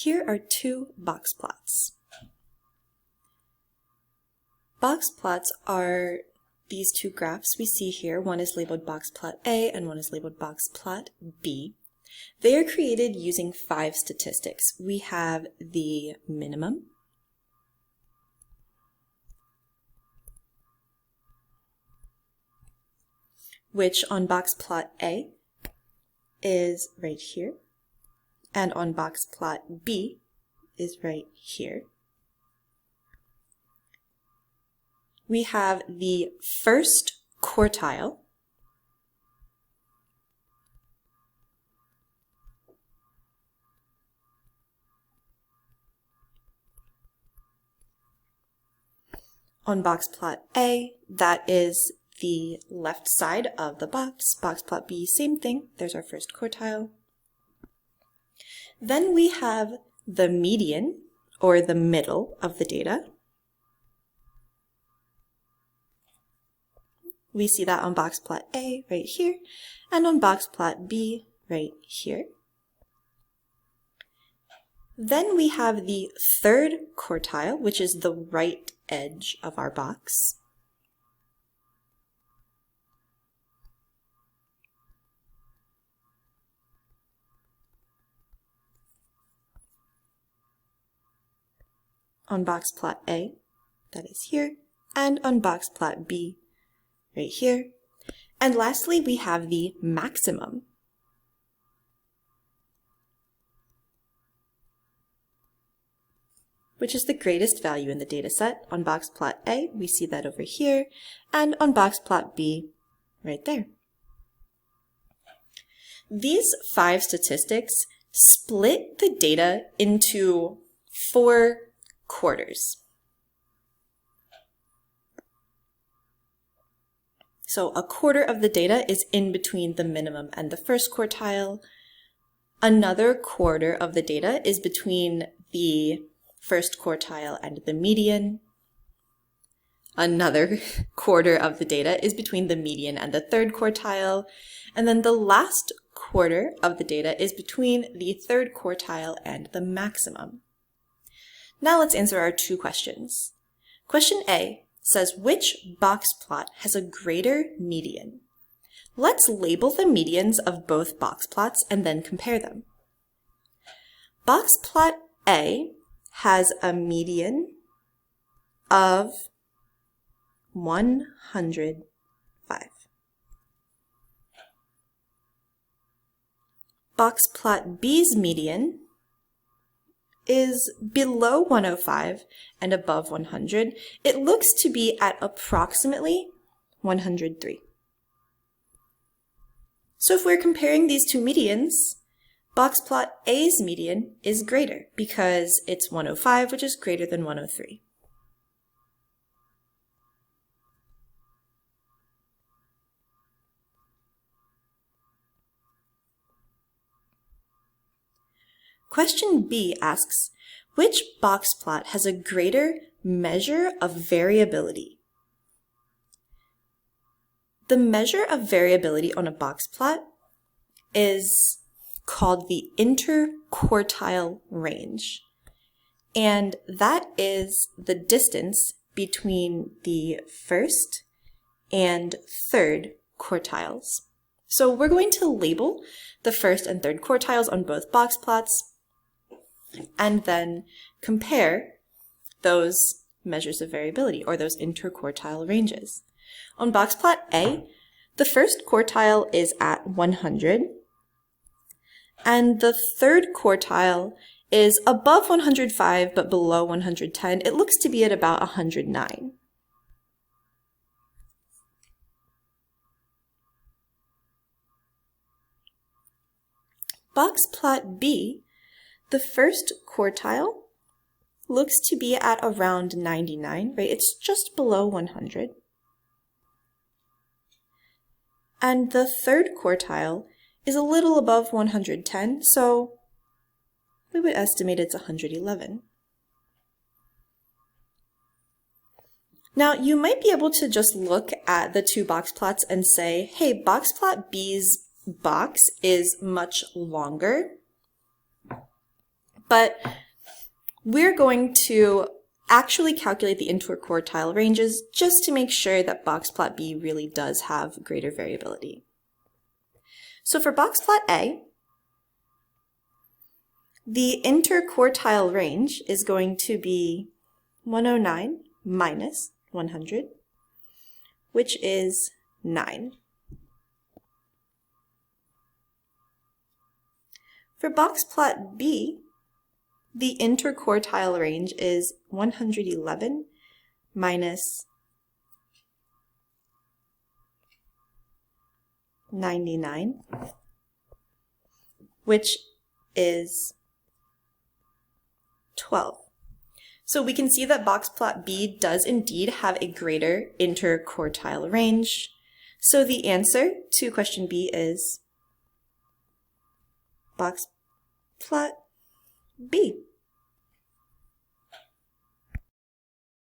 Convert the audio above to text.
Here are two box plots. Box plots are these two graphs we see here. One is labeled box plot A and one is labeled box plot B. They are created using 5 statistics. We have the minimum, which on box plot A is right here, and on box plot B is right here. We have the first quartile, on box plot A, that is the left side of the box. Box plot B, same thing. There's our first quartile. Then we have the median, or the middle of the data. We see that on box plot A right here, and on box plot B right here. Then we have the third quartile, which is the right edge of our box. On box plot A, that is here, and on box plot B, right here. And lastly, we have the maximum. Which is the greatest value in the data set. On box plot A, we see that over here, and on box plot B, right there. These 5 statistics split the data into 4 quarters. So a quarter of the data is in between the minimum and the first quartile. Another quarter of the data is between the first quartile and the median. Another quarter of the data is between the median and the third quartile. And then the last quarter of the data is between the third quartile and the maximum. Now let's answer our 2 questions. Question A says, which box plot has a greater median? Let's label the medians of both box plots and then compare them. Box plot A has a median of 105. Box plot B's median is below 105 and above 100. It looks to be at approximately 103. So if we're comparing these 2 medians, box plot A's median is greater because it's 105, which is greater than 103. Question B asks, which box plot has a greater measure of variability? The measure of variability on a box plot is called the interquartile range. And that is the distance between the first and third quartiles. So we're going to label the first and third quartiles on both box plots and then compare those measures of variability, or those interquartile ranges. On box plot A, the first quartile is at 100, and the third quartile is above 105 but below 110. It looks to be at about 109. Box plot B, the first quartile looks to be at around 99, right? It's just below 100. And the third quartile is a little above 110, so we would estimate it's 111. Now, you might be able to just look at the 2 box plots and say, hey, box plot B's box is much longer But we're going to actually calculate the interquartile ranges just to make sure that box plot B really does have greater variability. So for box plot A, the interquartile range is going to be 109 minus 100, which is 9. For box plot B, the interquartile range is 111 minus 99, which is 12. So we can see that box plot B does indeed have a greater interquartile range. So the answer to question B is box plot B.